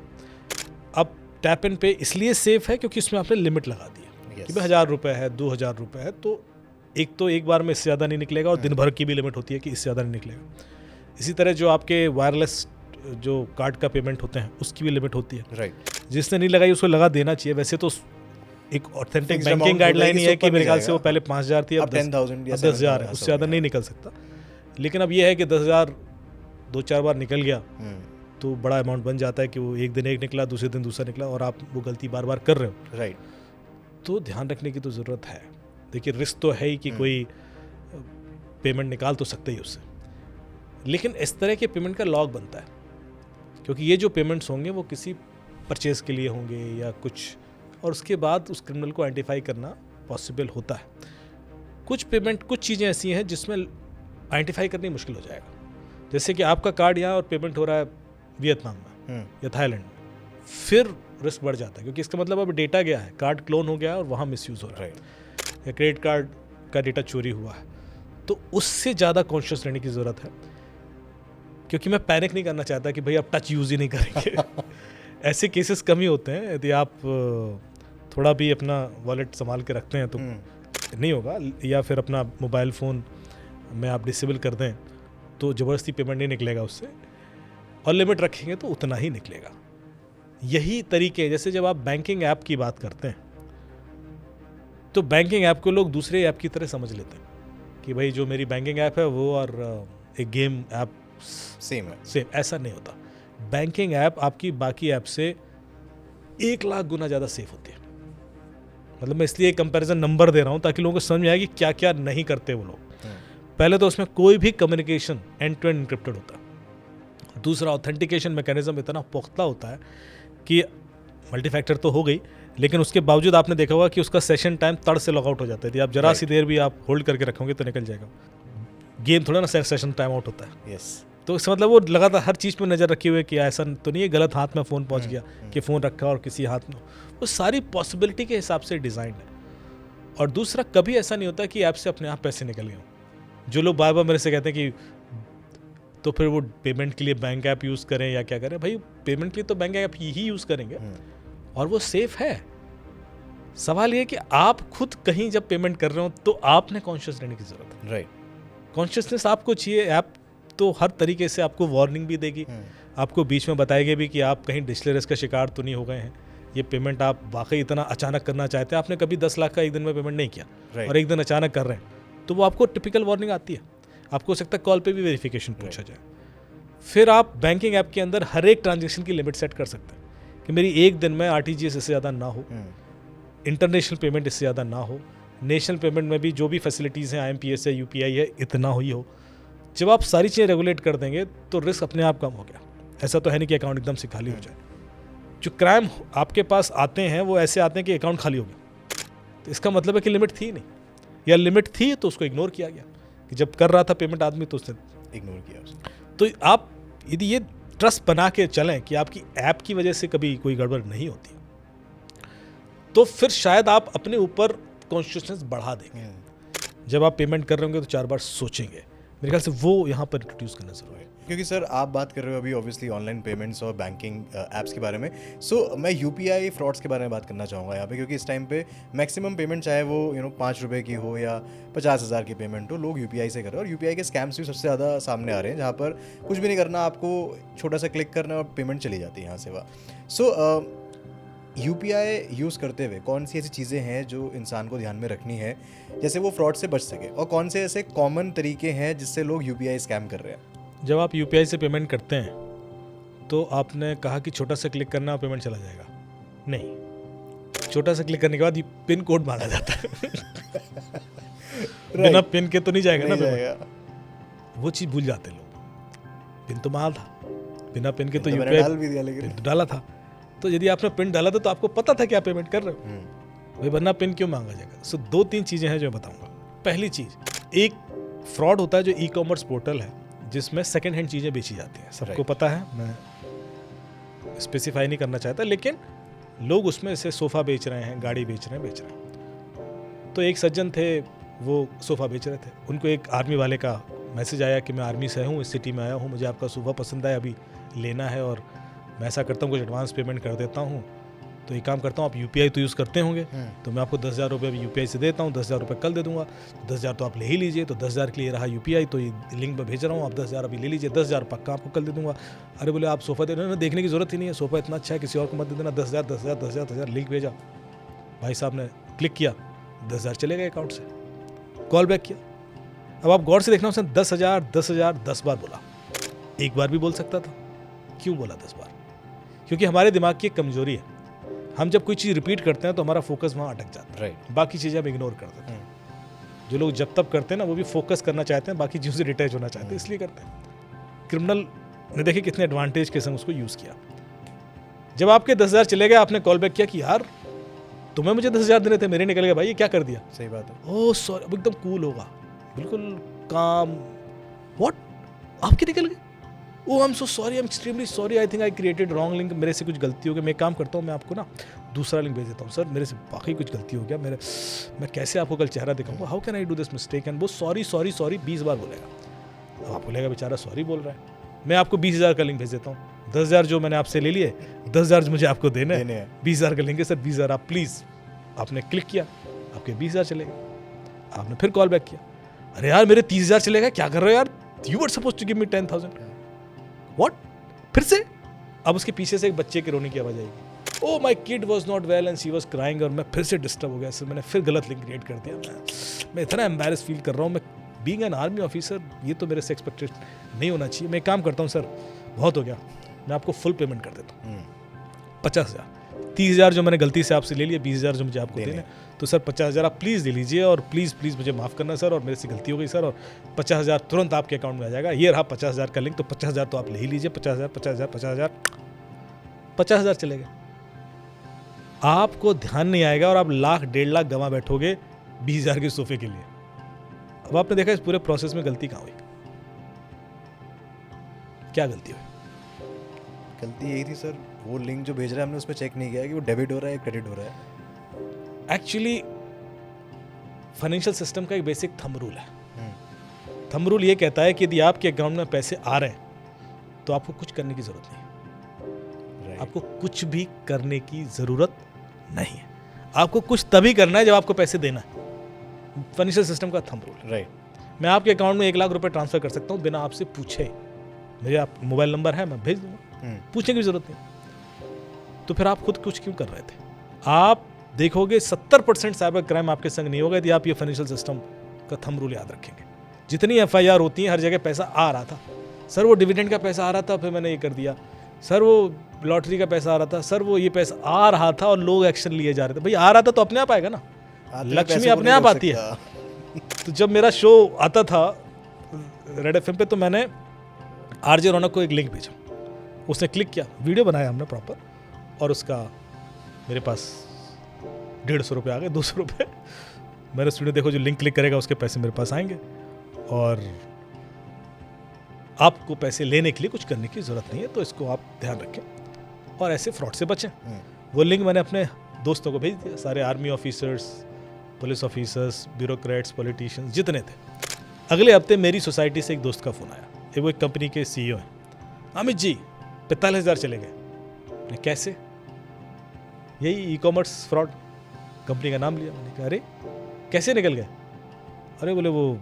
अब टैप एंड पे इसलिए सेफ़ है क्योंकि उसमें आपने लिमिट लगा दी है कि भाई 1000 रुपये है, 2000 रुपये है, तो एक बार में इससे ज़्यादा नहीं निकलेगा, और दिन भर की भी लिमिट होती है कि इससे ज़्यादा नहीं निकलेगा। इसी तरह जो आपके वायरलेस जो कार्ड का पेमेंट होते हैं उसकी भी लिमिट होती है। राइट। जिसने नहीं लगाई उसको लगा देना चाहिए। वैसे तो एक authentic Fixed banking amount guideline होगा ही कि है कि ऊपर मेरे नहीं ख्याल से वो जाएगा। पहले 5000 थी, अब अब 10,000 या 10,000 है, 7,000 उससे ज़्यादा नहीं निकल सकता। लेकिन अब ये है कि 10,000 2-4 बार निकल गया तो बड़ा अमाउंट बन जाता है कि वो एक दिन एक निकला, दूसरे दिन दूसरा निकला, और आप वो गलती बार बार कर रहे हो। राइट। तो ध्यान रखने की तो ज़रूरत है। देखिए, रिस्क तो है ही कि कोई पेमेंट निकाल तो सकते ही उससे, लेकिन इस तरह के पेमेंट का लॉग बनता है, क्योंकि ये जो पेमेंट्स होंगे वो किसी परचेज़ के लिए होंगे या कुछ, और उसके बाद उस क्रिमिनल को आइडेंटिफाई करना पॉसिबल होता है। कुछ चीज़ें ऐसी हैं जिसमें आइडेंटिफाई करनी मुश्किल हो जाएगा। जैसे कि आपका कार्ड यहाँ और पेमेंट हो रहा है वियतनाम में या थाईलैंड में, फिर रिस्क बढ़ जाता है, क्योंकि इसका मतलब अब डेटा गया है, कार्ड क्लोन हो गया है और वहाँ मिसयूज़ हो रहा है, या क्रेडिट कार्ड का डेटा चोरी हुआ है। तो उससे ज़्यादा कॉन्शियस रहने की ज़रूरत है, क्योंकि मैं पैनिक नहीं करना चाहता कि भाई आप टच यूज़ ही नहीं करेंगे। ऐसे केसेस कम ही होते हैं। यदि आप थोड़ा भी अपना वॉलेट संभाल के रखते हैं तो नहीं होगा, या फिर अपना मोबाइल फ़ोन में आप डिसेबल कर दें तो ज़बरदस्ती पेमेंट नहीं निकलेगा उससे, और लिमिट रखेंगे तो उतना ही निकलेगा। यही तरीके, जैसे जब आप बैंकिंग ऐप की बात करते हैं तो बैंकिंग ऐप को लोग दूसरे ऐप की तरह समझ लेते हैं कि भाई जो मेरी बैंकिंग ऐप है वो और एक गेम ऐप सेम है। सेम। ऐसा नहीं होता। बैंकिंग ऐप आपकी बाकी ऐप से 1 लाख गुना ज़्यादा सेफ होती है। मतलब मैं इसलिए कंपैरिजन नंबर दे रहा हूँ ताकि लोगों को समझ में आए कि क्या क्या नहीं करते वो लोग। पहले तो उसमें कोई भी communication end to end encrypted होता है। दूसरा, ऑथेंटिकेशन मैकेनिज्म इतना पुख्ता होता है कि मल्टी फैक्टर तो हो गई, लेकिन उसके बावजूद आपने देखा होगा कि उसका सेशन टाइम तड़ से लॉगआउट हो जाता है। आप जरा सी देर भी आप होल्ड करके रखोगे तो निकल जाएगा। गेम थोड़ा ना सेशन टाइम आउट होता है। यस। तो इसका मतलब वो लगातार हर चीज़ पे नज़र रखे हुए कि ऐसा तो नहीं है गलत हाथ में फ़ोन पहुंच गया कि फ़ोन रखा और किसी हाथ में, वो सारी पॉसिबिलिटी के हिसाब से डिज़ाइन है। और दूसरा, कभी ऐसा नहीं होता कि ऐप से अपने आप पैसे निकल गए। जो लोग बार बार मेरे से कहते हैं कि तो फिर वो पेमेंट के लिए बैंक ऐप यूज़ करें या क्या करें, भाई पेमेंट के लिए तो बैंक ऐप ही यूज़ करेंगे और वो सेफ है। सवाल ये कि आप खुद कहीं जब पेमेंट कर रहे हो तो आपने कॉन्शियस रहने की ज़रूरत है। राइट। कॉन्शियसनेस आपको चाहिए। ऐप तो हर तरीके से आपको वार्निंग भी देगी, आपको बीच में बताएगी भी कि आप कहीं डिजिटल रिस्क का शिकार तो नहीं हो गए हैं, ये पेमेंट आप वाकई इतना अचानक करना चाहते हैं, आपने कभी 10 लाख का एक दिन में पेमेंट नहीं किया और एक दिन अचानक कर रहे हैं, तो वो आपको टिपिकल वार्निंग आती है। आपको हो सकता है कॉल पे भी वेरिफिकेशन पूछा जाए। फिर आप बैंकिंग ऐप के अंदर हर एक ट्रांजेक्शन की लिमिट सेट कर सकते हैं कि मेरी एक दिन में RTGS इससे ज़्यादा ना हो, इंटरनेशनल पेमेंट इससे ज़्यादा ना हो, नेशनल पेमेंट में भी जो भी फैसिलिटीज़ हैं IMPS है, UPI है, इतना ही हो। जब आप सारी चीज़ें रेगुलेट कर देंगे तो रिस्क अपने आप कम हो गया। ऐसा तो है नहीं कि अकाउंट एकदम से खाली हो जाए। जो क्राइम आपके पास आते हैं वो ऐसे आते हैं कि अकाउंट खाली हो गया, तो इसका मतलब है कि लिमिट थी नहीं, या लिमिट थी तो उसको इग्नोर किया गया कि जब कर रहा था पेमेंट आदमी तो उसने इग्नोर किया उसने। तो आप यदि ये ट्रस्ट बना के चलें कि आपकी ऐप की वजह से कभी कोई गड़बड़ नहीं होती, तो फिर शायद आप अपने ऊपर कॉन्शियसनेस बढ़ा देंगे। जब आप पेमेंट कर रहे होंगे तो 4 बार सोचेंगे। मेरे ख्याल से वो यहाँ पर इंट्रोड्यूस करना जरूरी है। क्योंकि सर आप बात कर रहे हो अभी ऑब्वियसली ऑनलाइन पेमेंट्स और बैंकिंग ऐप्स के बारे में, सो मैं यूपीआई फ्रॉड्स के बारे में बात करना चाहूँगा यहाँ पे, क्योंकि इस टाइम पे मैक्सिमम पेमेंट चाहे वो 5 रुपये की हो या 50,000 की पेमेंट हो, लोग यूपीआई से कर रहे हैं। और यूपीआई के स्कैम्स भी सबसे ज़्यादा सामने आ रहे हैं, जहाँ पर कुछ भी नहीं करना, आपको छोटा सा क्लिक करना और पेमेंट चली जाती है यहाँ से वहाँ। सो यूपीआई यूज़ करते हुए कौन सी ऐसी चीज़ें हैं जो इंसान को ध्यान में रखनी है जैसे वो फ्रॉड से बच सके, और कौन से ऐसे कॉमन तरीके हैं जिससे लोग यूपीआई स्कैम कर रहे हैं? जब आप यूपीआई से पेमेंट करते हैं तो आपने कहा कि छोटा सा क्लिक करना और पेमेंट चला जाएगा। नहीं, छोटा सा क्लिक करने के बाद पिन कोड मांगा जाता है। बिना पिन के तो नहीं जाएगा ना पेमेंट। वो चीज़ भूल जाते लोग। पिन तो मांगा था, बिना पिन के तो यूपीआई डाल भी दिया, लेकिन पिन तो डाला था। तो यदि आपने पिन डाला था तो आपको पता था कि आप पेमेंट कर रहे हो, भाई वरना पिन क्यों मांगा जाएगा। सो 2-3 चीज़ें हैं जो बताऊंगा। पहली चीज़, एक फ्रॉड होता है जो ई-कॉमर्स पोर्टल है जिसमें सेकेंड हैंड चीज़ें बेची जाती हैं। सबको पता है, मैं स्पेसिफाई नहीं करना चाहता, लेकिन लोग उसमें से सोफ़ा बेच रहे हैं, गाड़ी बेच रहे हैं। तो एक सज्जन थे, वो सोफ़ा बेच रहे थे। उनको एक आर्मी वाले का मैसेज आया कि मैं आर्मी से हूँ, इस सिटी में आया हूँ, मुझे आपका सोफ़ा पसंद आया, अभी लेना है, और मैं ऐसा करता हूँ कुछ एडवांस पेमेंट कर देता हूँ। तो एक काम करता हूँ, आप यूपीआई तो यूज़ करते होंगे, तो मैं आपको 10,000 रुपये अभी यूपीआई से देता हूँ, 10,000 रुपये कल दे दूंगा। 10,000 तो आप ले ही लीजिए। तो 10,000 के लिए रहा यूपीआई, तो ये लिंक में भेज रहा हूँ, आप 10,000 अभी ले लीजिए, 10,000 पक्का आपको कल दे दूंगा। अरे बोले आप सोफ़ा दे रहे हो ना, देखने की ज़रूरत ही नहीं है, सोफ़ा इतना अच्छा है, किसी और को मत दे देना। 10,000 10,000 10,000 10,000 लिंक भेजा, भाई साहब ने क्लिक किया, 10,000 चले गए अकाउंट से। कॉल बैक किया। अब आप गौर से देखना, उसने 10,000 10,000 10 बार बोला। एक बार भी बोल सकता था, क्यों बोला 10 बार? क्योंकि हमारे दिमाग की एक कमजोरी है, हम जब कोई चीज़ रिपीट करते हैं तो हमारा फोकस वहाँ अटक जाता है। राइट। बाकी चीज़ें हम इग्नोर कर देते हैं। जो लोग जब तब करते हैं ना, वो भी फोकस करना चाहते हैं, बाकी चीज़ों से डिटैच होना चाहते हैं, इसलिए करते हैं। क्रिमिनल ने देखे कितने एडवांटेज के संग उसको यूज़ किया। जब आपके 10,000 चले गए, आपने कॉल बैक किया कि यार तुम्हें मुझे 10,000 देने थे, मेरे निकल गए भाई, ये क्या कर दिया? सही बात है। Oh sorry. अब एकदम कूल होगा, बिल्कुल काम। व्हाट, आपके निकल गए? Oh I am so sorry, I am extremely sorry, I think I created wrong link, मेरे से कुछ गलती हो गई। मैं काम करता हूँ, मैं आपको ना दूसरा लिंक भेज देता हूँ। सर मेरे से वाकई कुछ गलती हो गया, मैं कैसे आपको कल चेहरा दिखाऊंगा, how can I do this mistake? And वो सॉरी सॉरी सॉरी 20 बार बोलेगा। अब आप बोलेगा बेचारा सॉरी बोल रहा है, मैं आपको 20,000 का लिंक भेज देता हूँ। 10,000 जो मैंने आपसे ले लिए, 10,000 मुझे आपको देने हैं, 20,000 का लेंगे सर, 20,000 आप प्लीज़। आपने क्लिक किया, आपके 20,000 चले गए। आपने फिर कॉल बैक किया, अरे यार मेरे 30,000 चले गए, क्या कर रहे हो यार, you were suppose to give me 10,000। What, फिर से? अब उसके पीछे से एक बच्चे के रोने की आवाज़ आएगी, oh my kid was not well and she was crying, और मैं फिर से डिस्टर्ब हो गया सर, मैंने फिर गलत लिंक क्रिएट कर दिया। मैं इतना एम्बैरेस फील कर रहा हूँ, मैं बीइंग एन आर्मी ऑफिसर, ये तो मेरे से एक्सपेक्टेड नहीं होना चाहिए। मैं एक काम करता हूँ सर, बहुत हो गया, मैं आपको फुल पेमेंट कर देता हूँ, 50,000। 30,000 जो मैंने गलती से आपसे ले लिया, 20,000 जो मुझे आपको देने, तो सर 50,000 आप प्लीज़ ले लीजिए, और प्लीज़ प्लीज़ मुझे माफ़ करना सर, और मेरे से गलती हो गई सर, और 50,000 तुरंत आपके अकाउंट में आ जाएगा। ये रहा 50,000 का लिंक, तो 50,000 तो आप ले ही लीजिए। 50,000 50,000 50,000 50,000 चले गए। आपको ध्यान नहीं आएगा और आप लाख 1.5 लाख गंवा बैठोगे 20,000 के सोफे के लिए। अब आपने देखा इस पूरे प्रोसेस में गलती कहाँ हुई? क्या गलती हुई? गलती यही थी सर, वो लिंक जो भेज रहा है हमने उसमें चेक नहीं किया कि वो डेबिट हो रहा है या क्रेडिट हो रहा है। एक्चुअली फाइनेंशियल सिस्टम का एक बेसिक थंब रूल है। थंब रूल ये कहता है कि यदि आपके अकाउंट में पैसे आ रहे हैं तो आपको कुछ करने की जरूरत नहीं है। आपको कुछ भी करने की जरूरत नहीं है। आपको कुछ तभी करना है जब आपको पैसे देना है। फाइनेंशियल सिस्टम का थंब रूल। राइट। मैं आपके अकाउंट में 1 लाख रुपए ट्रांसफर कर सकता हूँ बिना आपसे पूछे। मेरे आप मोबाइल नंबर है, मैं भेज दूंगा, पूछने की जरूरत नहीं। तो फिर आप खुद कुछ क्यों कर रहे थे? आप देखोगे 70% साइबर क्राइम आपके संग नहीं होगा यदि आप ये फाइनेंशियल सिस्टम का थंब रूल याद रखेंगे। जितनी FIR होती है, हर जगह पैसा आ रहा था, सर वो डिविडेंड का पैसा आ रहा था, फिर मैंने ये कर दिया, सर वो लॉटरी का पैसा आ रहा था, सर वो ये पैसा आ रहा था, और लोग एक्शन लिए जा रहे थे। भाई आ रहा था तो अपने आप आएगा ना, लक्ष्मी अपने आप आती है। तो जब मेरा शो आता था रेड FM पे, तो मैंने RJ रौनक को एक लिंक भेजा, उसने क्लिक किया, वीडियो बनाया हमने प्रॉपर, और उसका मेरे पास 150 रुपये आ गए, 200 रुपये। मैंने वीडियो देखो, जो लिंक क्लिक करेगा उसके पैसे मेरे पास आएंगे, और आपको पैसे लेने के लिए कुछ करने की ज़रूरत नहीं है, तो इसको आप ध्यान रखें और ऐसे फ्रॉड से बचें। वो लिंक मैंने अपने दोस्तों को भेज दिया, सारे army officers, police officers, bureaucrats, politicians जितने थे। अगले हफ्ते मेरी सोसाइटी से एक दोस्त का फ़ोन आया, वो एक कंपनी के CEO हैं। अमित जी 45,000 चले गए। मैंने कैसे? यही ई-कॉमर्स फ्रॉड, कंपनी का नाम लिया। मैंने कहा अरे कैसे निकल गए? अरे बोले वो,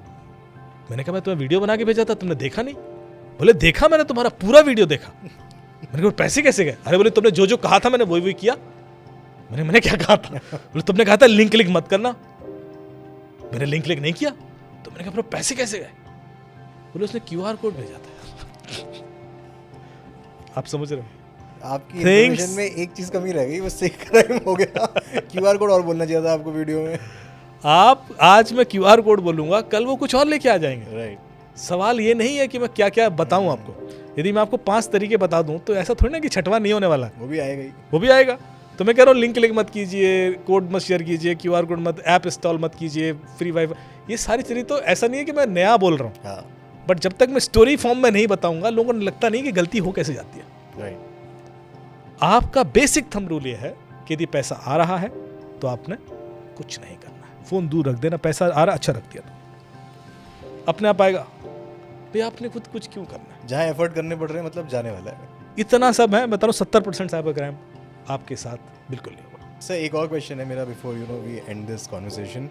मैंने कहा मैं तुम्हें वीडियो बना के भेजा था, तुमने देखा नहीं? बोले देखा, मैंने तुम्हारा पूरा वीडियो देखा। मैंने कहा पैसे कैसे गए? अरे बोले तुमने जो जो कहा था मैंने वही किया। मैंने क्या कहा था? बोले तुमने कहा था लिंक क्लिक मत करना, मैंने लिंक क्लिक नहीं किया। तो मैंने कहा पैसे कैसे गए? बोले उसने QR कोड भेजा था। आप समझ रहे हो? आपकी इन्फॉर्मेशन में एक चीज कमी रह गई, उससे क्राइम हो गया। QR कोड और बोलना चाहिए था आपको वीडियो में। आप आज मैं QR कोड बोलूंगा, कल वो कुछ और लेके आ जाएंगे। राइट। सवाल ये नहीं है कि मैं क्या क्या बताऊं आपको। यदि मैं आपको 5 तरीके बता दूं तो ऐसा थोड़ी ना कि छठवां नहीं होने वाला, वो भी आएगा ही। वो भी आएगा। तो मैं कह रहा हूँ लिंक क्लिक मत कीजिए, कोड मत शेयर कीजिए, QR कोड मत, ऐप इंस्टॉल मत कीजिए, फ्री वाईफाई, ये सारी चीज़ें। तो ऐसा नहीं है कि मैं नया बोल रहा हूँ, हाँ। बट जब तक मैं स्टोरी फॉर्म में नहीं बताऊंगा, लोगों को लगता नहीं कि गलती हो कैसे जाती है। राइट। आपका बेसिक थंब रूल ये है कि यदि पैसा आ रहा है तो आपने कुछ नहीं करना है, फोन दूर रख देना। पैसा आ रहा, अच्छा रख दिया तो अपने आप आएगा। भाई आपने खुद कुछ क्यों करना है? जहाँ एफर्ट करने पड़ रहे हैं मतलब जाने वाला है। इतना सब है, बता रहा हूँ 70% साइबर क्राइम आपके साथ बिल्कुल नहीं होगा। सर एक और क्वेश्चन है मेरा before we end this conversation.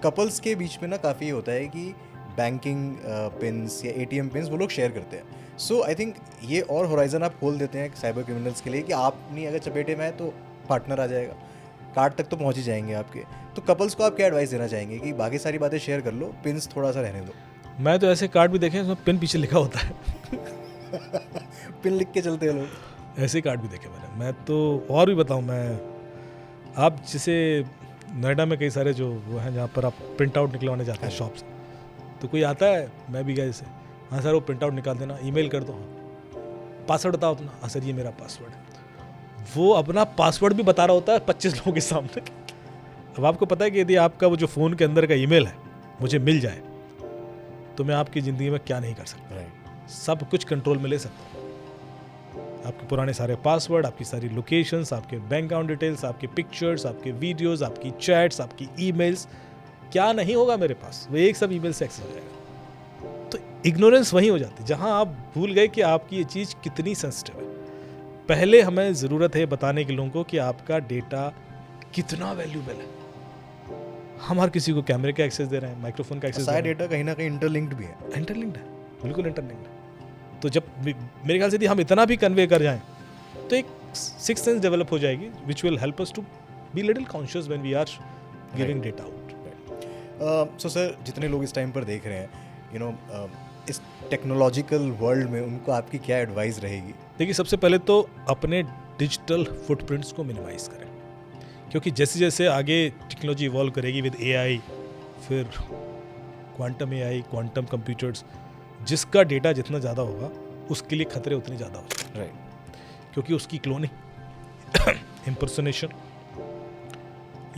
Couples के बीच में ना काफ़ी होता है कि बैंकिंग पिन्स या ATM पिन्स वो लोग शेयर करते हैं। सो आई थिंक ये और होराइजन आप खोल देते हैं साइबर क्रिमिनल्स के लिए कि आप नहीं अगर चपेटे में है तो पार्टनर आ जाएगा, कार्ड तक तो पहुंच ही जाएंगे आपके। तो कपल्स को आप क्या एडवाइस देना चाहेंगे कि बाकी सारी बातें शेयर कर लो, पिन्स थोड़ा सा रहने दो? मैं तो ऐसे कार्ड भी देखे उसमें पिन पीछे लिखा होता है। पिन लिख के चलते हैं लोग। ऐसे कार्ड भी देखे मैंने। मैं तो और भी बताऊं, मैं आप जैसे नोएडा में कई सारे जो वो हैं जहाँ पर आप प्रिंट आउट निकलवाने जाते हैं शॉप से, तो कोई आता है, मैं भी गया जैसे, हाँ सर वो प्रिंट आउट निकाल देना, ईमेल कर दो, पासवर्ड बताओ अपना, हाँ सर ये मेरा पासवर्ड है। वो अपना पासवर्ड भी बता रहा होता है 25 लोगों के सामने। अब आपको पता है कि यदि आपका वो जो फ़ोन के अंदर का ईमेल है मुझे मिल जाए तो मैं आपकी ज़िंदगी में क्या नहीं कर सकता। राइट। सब कुछ कंट्रोल में ले सकता हूँ। आपके पुराने सारे पासवर्ड, आपकी सारी लोकेशंस, आपके बैंक अकाउंट डिटेल्स, आपके पिक्चर्स, आपके वीडियोस, आपकी चैट्स, आपकी ईमेल्स, क्या नहीं होगा मेरे पास, वो एक सब ईमेल से एक्सेस हो जाएगा। तो इग्नोरेंस वहीं हो जाती है जहां आप भूल गए कि आपकी ये चीज़ कितनी सेंसिटिव है। पहले हमें ज़रूरत है बताने के लोगों को कि आपका डेटा कितना वैल्यूबल है। हम हर किसी को कैमरे का एक्सेस दे रहे हैं, माइक्रोफोन का एक्सेस दे सारा रहे हैं। डेटा कहीं ना कहीं इंटरलिंक्ड भी है। इंटरलिंक्ड है, बिल्कुल इंटरलिंक्ड है। तो जब मेरे ख्याल से यदि हम इतना भी कन्वे कर जाएं तो एक सिक्स सेंस डेवलप हो जाएगी, which will help us to be little conscious when we are giving data out. So sir जितने लोग इस टाइम पर देख रहे हैं, यू नो इस टेक्नोलॉजिकल वर्ल्ड में उनको आपकी क्या एडवाइस रहेगी? देखिए, सबसे पहले तो अपने डिजिटल फुटप्रिंट्स को मिनिमाइज करें, क्योंकि जैसे जैसे आगे टेक्नोलॉजी इवॉल्व करेगी विद AI, फिर क्वांटम AI, क्वांटम कंप्यूटर्स, जिसका डेटा जितना ज़्यादा होगा उसके लिए खतरे उतने ज़्यादा होंगे। राइट। क्योंकि उसकी क्लोनिंग, इम्पर्सोनेशन,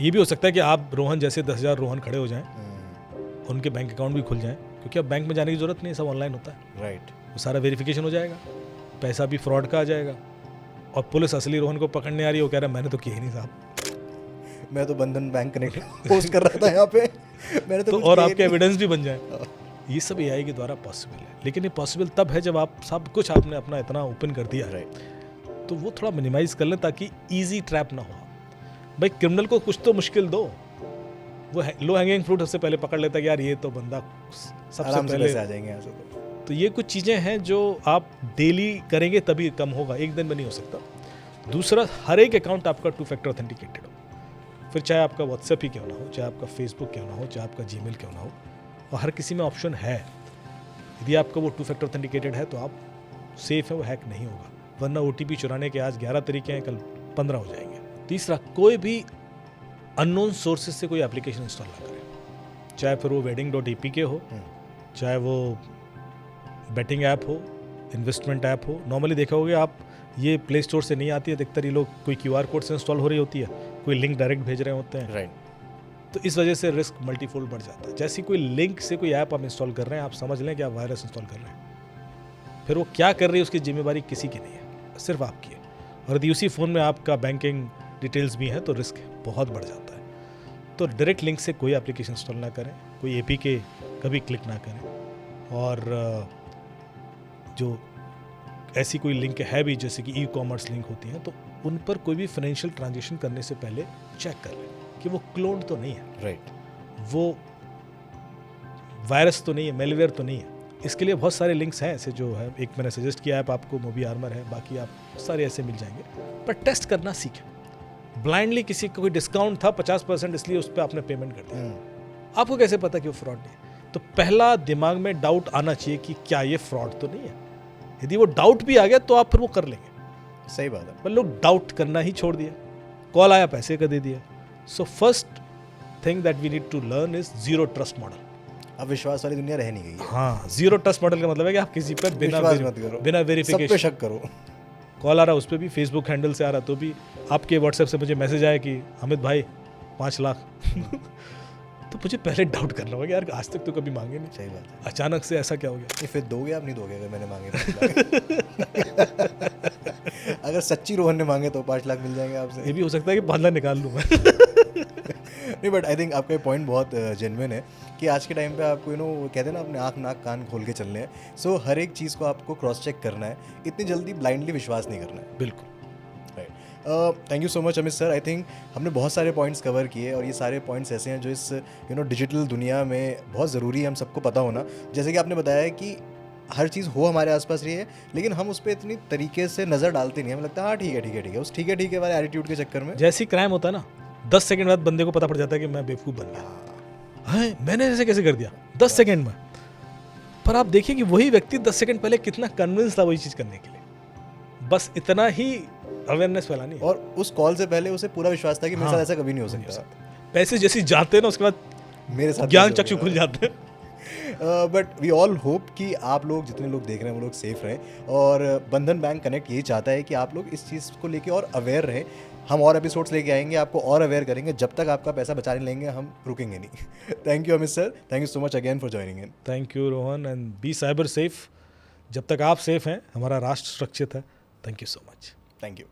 ये भी हो सकता है कि आप रोहन जैसे 10,000 रोहन खड़े हो जाएं, उनके बैंक अकाउंट भी खुल जाएं, क्योंकि अब बैंक में जाने की जरूरत नहीं है, सब ऑनलाइन होता है। राइट। वो सारा वेरिफिकेशन हो जाएगा, पैसा भी फ्रॉड का आ जाएगा, और पुलिस असली रोहन को पकड़ने आ रही है, वो कह रहा है मैंने तो किया ही नहीं साहब, मैं तो बंधन बैंक कनेक्ट पोस्ट कर रहा था यहाँ पे, मैंने तो तो कुछ और किया ही आपके नहीं। एविडेंस भी बन जाए। ये सब AI के द्वारा पॉसिबल है, लेकिन ये पॉसिबल तब है जब आप सब कुछ आपने अपना इतना ओपन कर दिया है। राइट। तो वो थोड़ा मिनिमाइज कर लें ताकि इजी ट्रैप ना हो। भाई क्रिमिनल को कुछ तो मुश्किल दो, वो लो हैंगिंग फ्रूट सबसे पहले पकड़ लेता है कि यार ये तो बंदा सबसे आराम से पहले। पैसे आ जाएंगे यहाँ से तो ये कुछ चीज़ें हैं जो आप डेली करेंगे तभी कम होगा, एक दिन में नहीं हो सकता। दूसरा, हर एक अकाउंट आपका 2 फैक्टर ऑथेंटिकेटेड हो, फिर चाहे आपका व्हाट्सएप ही क्यों ना हो, चाहे आपका फेसबुक क्यों ना हो, चाहे आपका जीमेल क्यों ना हो, और हर किसी में ऑप्शन है। यदि आपका वो 2 फैक्टर ऑथेंटिकेटेड है तो आप सेफ है, वो हैक नहीं होगा। वरना OTP चुराने के आज 11 तरीके हैं, कल 15 हो जाएंगे। तीसरा, कोई भी अननोन सोर्सेज से कोई एप्लीकेशन इंस्टॉल ना करें, चाहे फिर वो wedding.apk हो, चाहे वो बेटिंग ऐप हो, इन्वेस्टमेंट ऐप हो। नॉर्मली देखा होगा आप ये प्ले स्टोर से नहीं आती है, अधिकतर ये लोग कोई QR कोड से इंस्टॉल हो रही होती है, कोई लिंक डायरेक्ट भेज रहे होते हैं, राइट। तो इस वजह से रिस्क मल्टीफोल्ड बढ़ जाता है। जैसे कोई लिंक से कोई ऐप आप इंस्टॉल कर रहे हैं, आप समझ लें कि आप वायरस इंस्टॉल कर रहे हैं, फिर वो क्या कर रही है उसकी जिम्मेदारी किसी की नहीं है, सिर्फ आपकी है। और यदि उसी फ़ोन में आपका बैंकिंग डिटेल्स भी हैं तो रिस्क बहुत बढ़ जाता है। तो डायरेक्ट लिंक से कोई एप्लीकेशन इंस्टॉल ना करें, कोई APK कभी क्लिक ना करें, और जो ऐसी कोई लिंक है भी जैसे कि ई-कॉमर्स लिंक होती हैं, तो उन पर कोई भी फाइनेंशियल ट्रांजेक्शन करने से पहले चेक कर लें कि वो क्लोन्ड तो नहीं है, राइट। वो वायरस तो नहीं है, मेलवेयर तो नहीं है। इसके लिए बहुत सारे लिंक्स हैं ऐसे जो है, एक मैंने सजेस्ट किया ऐप आपको, मोबी आर्मर है, बाकी आप सारे ऐसे मिल जाएंगे। पर टेस्ट करना सीखें। ब्लाइंडली किसी का कोई डिस्काउंट था 50% इसलिए उस पर आपने पेमेंट कर दिया, आपको कैसे पता कि वो फ्रॉड नहीं है? तो पहला दिमाग में डाउट आना चाहिए कि क्या ये फ्रॉड तो नहीं है। यदि वो डाउट भी आ गया तो आप फिर वो कर लेंगे। सही बात है। पर लोग डाउट करना ही छोड़ दिया, कॉल आया पैसे का दे दिया। So first thing that we need to learn is zero trust model. अब विश्वास वाली दुनिया रह नहीं गई है। हाँ, जीरो ट्रस्ट मॉडल का मतलब है कि आप किसी पर विश्वास मत करो, बिना सब पे वेरिफिकेशन शक करो। कॉल आ रहा, उस पर भी फेसबुक हैंडल से आ रहा, तो भी आपके व्हाट्सएप से मुझे मैसेज आया कि अमित भाई 5 लाख तो मुझे पहले डाउट करना होगा यार, आज तक तो कभी मांगे नहीं, सही बात है। अचानक से ऐसा क्या हो गया? ये फिर दोगे आप नहीं दोगे अगर मैंने मांगे 5 लाख? अगर सच्ची रोहन ने मांगे तो 5 लाख मिल जाएंगे आपसे। ये भी हो सकता है कि 5 लाख निकाल लूँ मैं। नहीं, बट आई थिंक आपका पॉइंट बहुत जेन्युइन है कि आज के टाइम पे आपको कहते हैं ना, अपने आँख नाक कान खोल के चलने हैं। सो हर एक चीज़ को आपको क्रॉस चेक करना है, इतनी जल्दी ब्लाइंडली विश्वास नहीं करना है। बिल्कुल। Right. Thank you so much Amit sir. I think हमने बहुत सारे पॉइंट्स कवर किए, और ये सारे पॉइंट्स ऐसे हैं जो इस डिजिटल दुनिया में बहुत ज़रूरी है हम सबको पता होना। जैसे कि आपने बताया कि हर चीज़ हो हमारे आसपास रही है, लेकिन हम उस पर इतनी तरीके से नज़र डालते नहीं। हमें लगता है हाँ ठीक है ठीक है ठीक है, उस ठीक है वाले एटीट्यूड के चक्कर में जैसी क्राइम होता है ना, 10 सेकंड बाद बंदे को पता पड़ जाता है कि मैं बेवकूफ़ बन गया, है मैंने ऐसे कैसे कर दिया 10 सेकंड में। पर आप देखिए कि वही व्यक्ति 10 सेकंड पहले कितना कन्विंस था वही चीज़ करने के लिए। बस इतना ही अवेयरनेस फैलानी है। और उस कॉल से पहले उसे पूरा विश्वास था कि मेरे हाँ, साथ ऐसा कभी नहीं हो सकता। पैसे जैसे जाते हैं ना, उसके बाद मेरे साथ ज्ञान चक्षु खुल जाते हैं। बट वी ऑल होप कि आप लोग, जितने लोग देख रहे हैं वो लोग सेफ रहें, और बंधन बैंक कनेक्ट यही चाहता है कि आप लोग इस चीज़ को लेके और अवेयर रहें। हम और एपिसोड्स लेके आएंगे, आपको और अवेयर करेंगे। जब तक आपका पैसा बचा नहीं लेंगे हम रुकेंगे नहीं। Thank you Amit sir, thank you so much again for joining in. Thank you Rohan, and be cyber safe. जब तक आप सेफ हैं हमारा राष्ट्र सुरक्षित है। Thank you so much. Thank you.